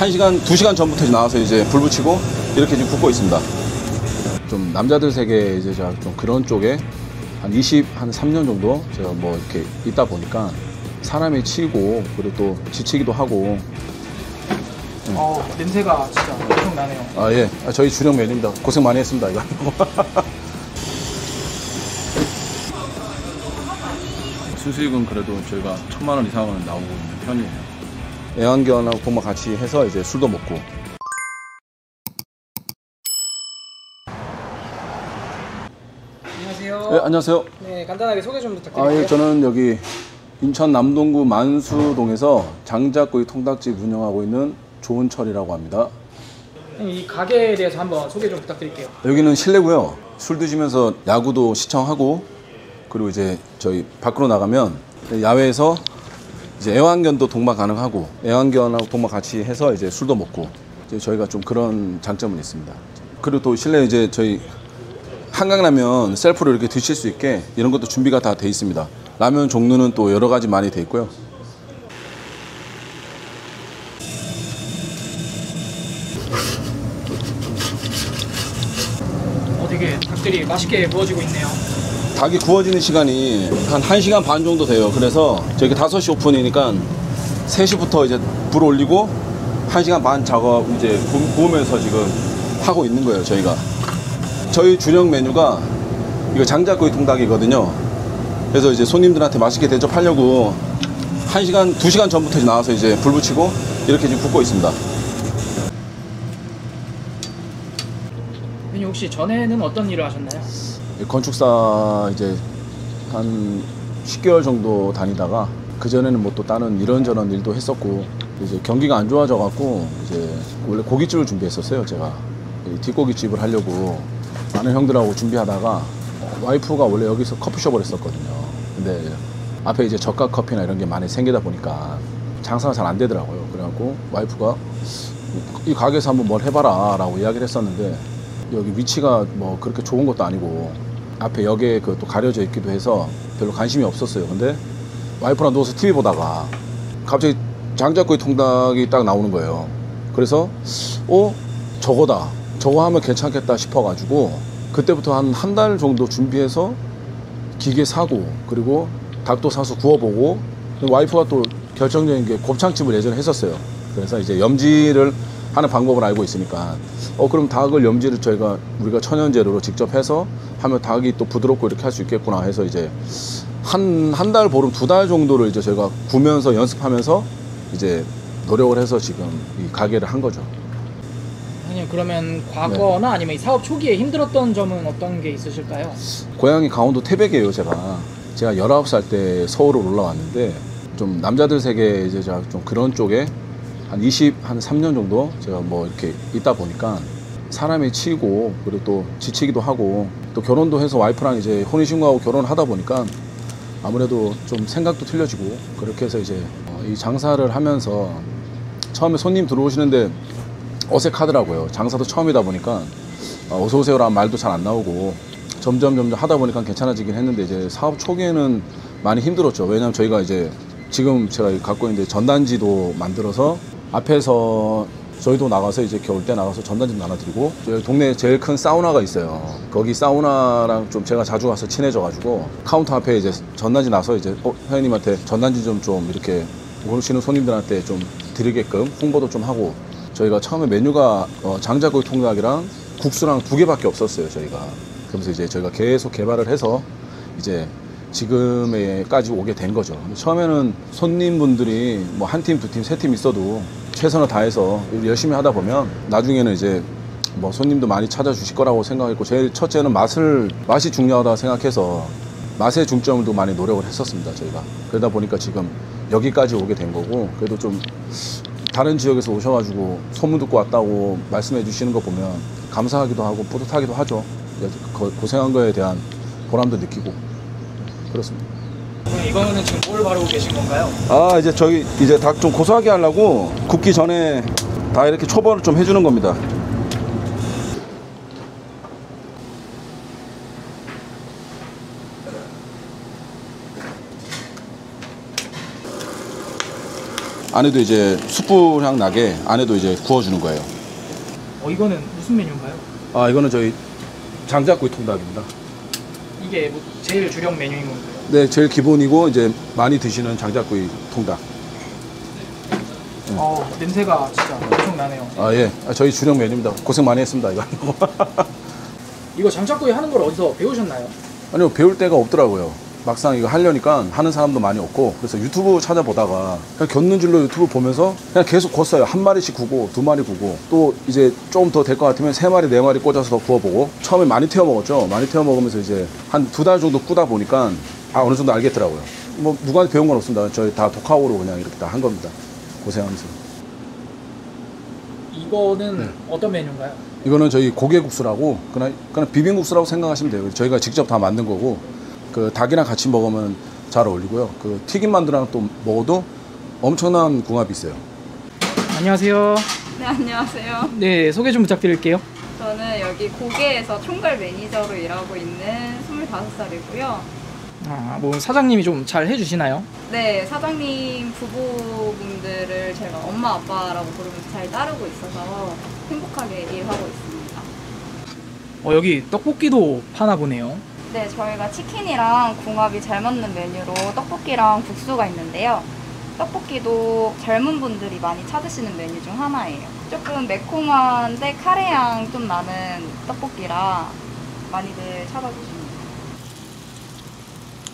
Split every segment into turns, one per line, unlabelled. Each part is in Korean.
1시간, 2시간 전부터 나와서 이제 불 붙이고 이렇게 지금 굽고 있습니다. 좀 남자들 세계 이제 제가 좀 그런 쪽에 한 3년 정도 제가 뭐 이렇게 있다 보니까 사람이 치이고 그리고 또 지치기도 하고.
냄새가 진짜 엄청 나네요.
아, 예. 저희 주력 메뉴입니다. 고생 많이 했습니다, 이거. 수수익은 그래도 저희가 1,000만 원 이상은 나오고 있는 편이에요. 애완견하고 동반 같이 해서 이제 술도 먹고.
안녕하세요.
네, 안녕하세요.
네, 간단하게 소개 좀 부탁드릴게요.
예, 저는 여기 인천 남동구 만수동에서 장작구이 통닭집 운영하고 있는 조은철이라고 합니다.
이 가게에 대해서 한번 소개 좀 부탁드릴게요.
여기는 실내고요. 술 드시면서 야구도 시청하고, 그리고 이제 저희 밖으로 나가면 야외에서 이제 애완견도 동반 가능하고, 애완견하고 동반 같이 해서 이제 술도 먹고, 이제 저희가 좀 그런 장점은 있습니다. 그리고 또 실내 이제 저희 한강라면 셀프로 이렇게 드실 수 있게 이런 것도 준비가 다 돼 있습니다. 라면 종류는 또 여러 가지 많이 돼 있고요.
되게 닭들이 맛있게 구워지고 있네요.
닭이 구워지는 시간이 한 1시간 반 정도 돼요. 그래서 저기 5시 오픈이니까 3시부터 이제 불 올리고 1시간 반 작업 이제 구우면서 지금 하고 있는 거예요, 저희가. 저희 주력 메뉴가 이거 장작구이 통닭이거든요. 그래서 이제 손님들한테 맛있게 대접하려고 1시간, 2시간 전부터 나와서 이제 불 붙이고 이렇게 지금 굽고 있습니다.
혹시 전에는 어떤 일을 하셨나요?
건축사 이제 한 10개월 정도 다니다가 그 전에는 뭐 또 다른 이런저런 일도 했었고, 이제 경기가 안 좋아져 갖고 이제 원래 고깃집을 준비했었어요. 제가 뒷고깃집을 하려고 많은 형들하고 준비하다가 와이프가 원래 여기서 커피숍을 했었거든요. 근데 앞에 이제 저가 커피나 이런 게 많이 생기다 보니까 장사가 잘 안 되더라고요. 그래갖고 와이프가 이 가게에서 한번 뭘 해봐라 라고 이야기를 했었는데, 여기 위치가 뭐 그렇게 좋은 것도 아니고 앞에 역에 그 또 가려져 있기도 해서 별로 관심이 없었어요. 근데 와이프랑 누워서 TV 보다가 갑자기 장작구이 통닭이 딱 나오는 거예요. 그래서 저거다, 저거 하면 괜찮겠다 싶어가지고 그때부터 한 달 정도 준비해서 기계 사고, 그리고 닭도 사서 구워보고, 와이프가 또 결정적인 게 곱창집을 예전에 했었어요. 그래서 이제 염지를 하는 방법을 알고 있으니까 그럼 닭을 염지를 우리가 천연 재료로 직접 해서 하면 닭이 또 부드럽고 이렇게 할 수 있겠구나 해서 이제 한 달 보름 2달 정도를 이제 저희가 구면서 연습하면서 이제 노력을 해서 지금 이 가게를 한 거죠.
아니요, 그러면 과거나 네. 아니면 이 사업 초기에 힘들었던 점은 어떤 게 있으실까요?
고향이 강원도 태백이에요. 제가 19살 때 서울을 올라왔는데, 좀 남자들 세계 이제 제가 좀 그런 쪽에 한 3년 정도 제가 뭐 이렇게 있다 보니까 사람이 치이고, 그리고 또 지치기도 하고, 또 결혼도 해서 와이프랑 이제 혼인신고하고 결혼을 하다 보니까 아무래도 좀 생각도 틀려지고, 그렇게 해서 이제 이 장사를 하면서 처음에 손님 들어오시는데 어색하더라고요. 장사도 처음이다 보니까 어서오세요라는 말도 잘 안 나오고, 점점 하다 보니까 괜찮아지긴 했는데, 이제 사업 초기에는 많이 힘들었죠. 왜냐면 저희가 이제 지금 제가 갖고 있는데 전단지도 만들어서 앞에서 저희도 나가서 이제 겨울 때 나가서 전단지 나눠드리고, 저희 동네에 제일 큰 사우나가 있어요. 거기 사우나랑 좀 제가 자주 가서 친해져가지고 카운터 앞에 이제 전단지 나서 이제 회원님한테 전단지 좀 이렇게 오시는 손님들한테 좀 드리게끔 홍보도 좀 하고, 저희가 처음에 메뉴가 장작구이 통닭이랑 국수랑 2개밖에 없었어요, 저희가. 그러면서 이제 저희가 계속 개발을 해서 이제 지금에까지 오게 된 거죠. 처음에는 손님분들이 뭐 한 팀, 2팀, 3팀 있어도 최선을 다해서 열심히 하다 보면 나중에는 이제 뭐 손님도 많이 찾아주실 거라고 생각했고, 제일 첫째는 맛이 중요하다 생각해서 맛에 중점도 많이 노력을 했었습니다, 저희가. 그러다 보니까 지금 여기까지 오게 된 거고, 그래도 좀 다른 지역에서 오셔가지고 소문 듣고 왔다고 말씀해 주시는 거 보면 감사하기도 하고 뿌듯하기도 하죠. 고생한 거에 대한 보람도 느끼고 그렇습니다.
이거는 지금 뭘 바르고 계신 건가요?
이제 저희 이제 닭 좀 고소하게 하려고 굽기 전에 다 이렇게 초벌을 좀 해주는 겁니다. 안에도 이제 숯불 향 나게 안에도 이제 구워주는 거예요.
이거는 무슨 메뉴인가요?
아, 이거는 저희 장작구이 통닭입니다.
이게 뭐 제일 주력 메뉴인 건가요?
네, 제일 기본이고 이제 많이 드시는 장작구이 통닭.
냄새가 진짜 엄청 나네요.
아, 예. 저희 주력 메뉴입니다. 고생 많이 했습니다, 이거.
이거 장작구이 하는 걸 어디서 배우셨나요?
아니요, 배울 데가 없더라고요. 막상 이거 하려니까 하는 사람도 많이 없고, 그래서 유튜브 찾아보다가 그냥 곁는 줄로 유튜브 보면서 그냥 계속 굽어요. 한 마리씩 구고, 두 마리 구고, 또 이제 좀 더 될 것 같으면 세 마리, 네 마리 꽂아서 더 구워보고, 처음에 많이 태워 먹었죠. 많이 태워 먹으면서 이제 한 2달 정도 꾸다 보니까 어느 정도 알겠더라고요. 뭐 누구한테 배운 건 없습니다. 저희 다 독학으로 그냥 이렇게 다 한 겁니다. 고생하면서.
이거는 어떤 메뉴인가요?
이거는 저희 고개국수라고 그냥 비빔국수라고 생각하시면 돼요. 저희가 직접 다 만든 거고, 그 닭이랑 같이 먹으면 잘 어울리고요. 그 튀김 만두랑 또 먹어도 엄청난 궁합이 있어요.
안녕하세요.
네, 안녕하세요.
네, 소개 좀 부탁드릴게요.
저는 여기 고개에서 총괄 매니저로 일하고 있는 25살이고요.
뭐 사장님이 좀 잘 해주시나요?
네, 사장님 부부분들을 제가 엄마 아빠라고 부르면서 잘 따르고 있어서 행복하게 일하고 있습니다.
여기 떡볶이도 파나 보네요.
네, 저희가 치킨이랑 궁합이 잘 맞는 메뉴로 떡볶이랑 국수가 있는데요. 떡볶이도 젊은 분들이 많이 찾으시는 메뉴 중 하나예요. 조금 매콤한데 카레향 좀 나는 떡볶이라 많이들 찾아주십니다.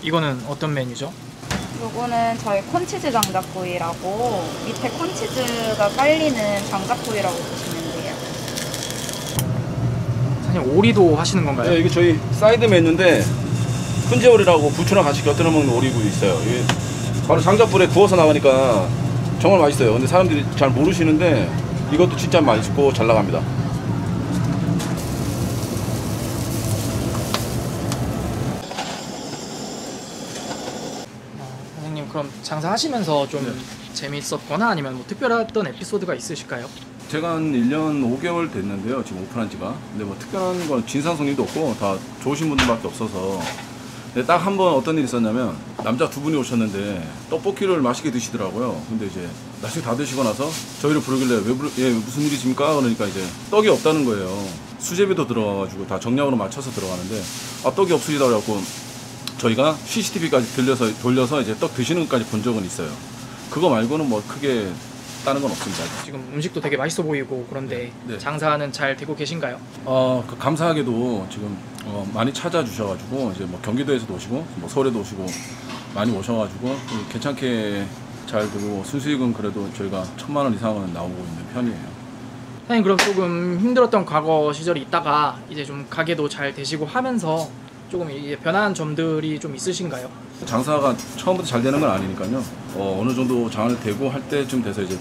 이거는 어떤 메뉴죠?
요거는 저희 콘치즈 장작구이라고 밑에 콘치즈가 깔리는 장작구이라고 보시면 돼요.
사장님 오리도 하시는 건가요?
네, 이게 저희 사이드 메뉴인데 훈제오리라고 부추랑 같이 곁들여 먹는 오리구이 있어요. 이게 바로 장작불에 구워서 나가니까 정말 맛있어요. 근데 사람들이 잘 모르시는데 이것도 진짜 맛있고 잘 나갑니다.
사장님 그럼 장사하시면서 좀 재미있었거나 아니면 뭐 특별했던 에피소드가 있으실까요?
제가 한 1년 5개월 됐는데요. 지금 오픈한 지가. 근데 뭐 특별한 건 진상 손님도 없고 다 좋으신 분들밖에 없어서. 근데 딱 한 번 어떤 일이 있었냐면 남자 두 분이 오셨는데 떡볶이를 맛있게 드시더라고요. 근데 이제 나중에 다 드시고 나서 저희를 부르길래 예, 무슨 일이십니까? 그러니까 이제 떡이 없다는 거예요. 수제비도 들어가가지고 다 정량으로 맞춰서 들어가는데 떡이 없으시다 그래갖고 저희가 CCTV까지 돌려서 이제 떡 드시는 것까지 본 적은 있어요. 그거 말고는 뭐 크게 다른 건 없습니다.
지금 음식도 되게 맛있어 보이고 그런데
네.
장사는 잘 되고 계신가요?
감사하게도 지금 많이 찾아주셔가지고 이제 뭐 경기도에서도 오시고 뭐 서울에도 오시고 많이 오셔가지고 괜찮게 잘 되고 순수익은 그래도 저희가 1,000만 원 이상은 나오고 있는 편이에요.
사장님 그럼 조금 힘들었던 과거 시절이 있다가 이제 좀 가게도 잘 되시고 하면서 조금 이제 변한 점들이 좀 있으신가요?
장사가 처음부터 잘 되는 건 아니니까요. 어느 정도 잘 되고 할 때쯤 돼서 이제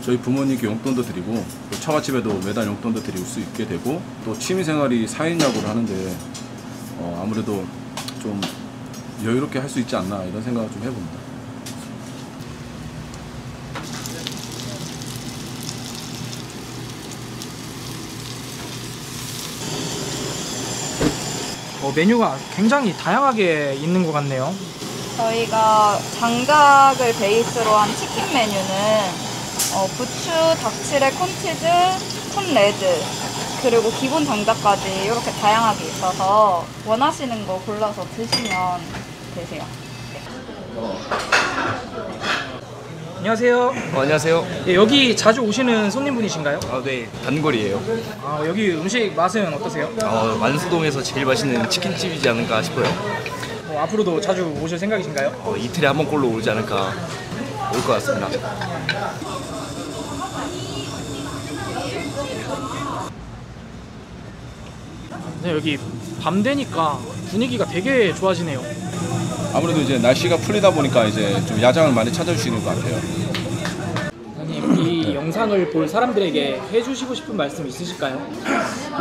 저희 부모님께 용돈도 드리고 또 처갓집에도 매달 용돈도 드릴 수 있게 되고 또 취미생활이 4인 야구를 하는데 아무래도 좀 여유롭게 할 수 있지 않나 이런 생각을 좀 해봅니다.
메뉴가 굉장히 다양하게 있는 것 같네요.
저희가 장작을 베이스로 한 치킨 메뉴는 부추, 닭치레, 콘치즈, 콘레드 그리고 기본 장작까지 이렇게 다양하게 있어서 원하시는 거 골라서 드시면 되세요.
안녕하세요.
안녕하세요.
예, 여기 자주 오시는 손님분이신가요?
네, 단골이에요.
여기 음식 맛은 어떠세요?
만수동에서 제일 맛있는 치킨집이지 않을까 싶어요.
앞으로도 자주 오실 생각이신가요?
이틀에 한 번꼴로 오지 않을까 올 것 같습니다.
네, 여기 밤 되니까 분위기가 되게 좋아지네요.
아무래도 이제 날씨가 풀리다 보니까 이제 좀 야장을 많이 찾아주시는 것 같아요.
사장님, 이 영상을 볼 사람들에게 해주시고 싶은 말씀 있으실까요?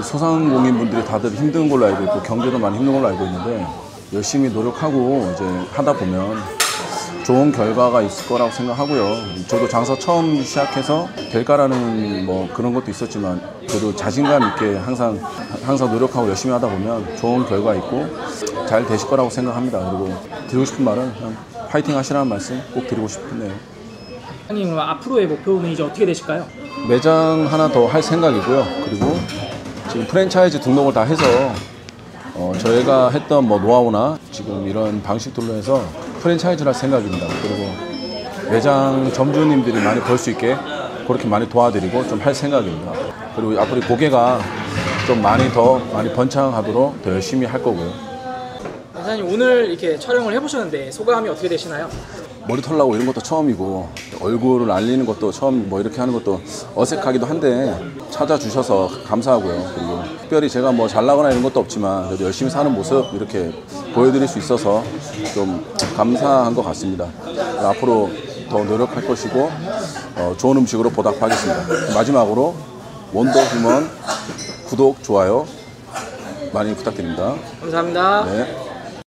소상공인분들이 다들 힘든 걸로 알고 있고 경제도 많이 힘든 걸로 알고 있는데 열심히 노력하고 이제 하다 보면 좋은 결과가 있을 거라고 생각하고요. 저도 장사 처음 시작해서 될까라는 뭐 그런 것도 있었지만 그래도 자신감 있게 항상 노력하고 열심히 하다 보면 좋은 결과 있고 잘 되실 거라고 생각합니다. 그리고 드리고 싶은 말은 그냥 파이팅 하시라는 말씀 꼭 드리고 싶네요.
사장님 앞으로의 목표는 이제 어떻게 되실까요?
매장 하나 더 할 생각이고요. 그리고 지금 프랜차이즈 등록을 다 해서 저희가 했던 뭐 노하우나 지금 이런 방식들로 해서 프랜차이즈를 할 생각입니다. 그리고 매장 점주님들이 많이 벌 수 있게 그렇게 많이 도와드리고 좀 할 생각입니다. 그리고 앞으로 고객가 좀 많이 번창하도록 더 열심히 할 거고요.
사장님 오늘 이렇게 촬영을 해보셨는데 소감이 어떻게 되시나요?
머리 털라고 이런 것도 처음이고 얼굴을 알리는 것도 처음 뭐 이렇게 하는 것도 어색하기도 한데 찾아주셔서 감사하고요. 그리고 특별히 제가 뭐 잘나거나 이런 것도 없지만 그래도 열심히 사는 모습 이렇게 보여드릴 수 있어서 좀 감사한 것 같습니다. 앞으로 더 노력할 것이고 좋은 음식으로 보답하겠습니다. 마지막으로 원더휴먼 구독, 좋아요 많이 부탁드립니다.
감사합니다.
네.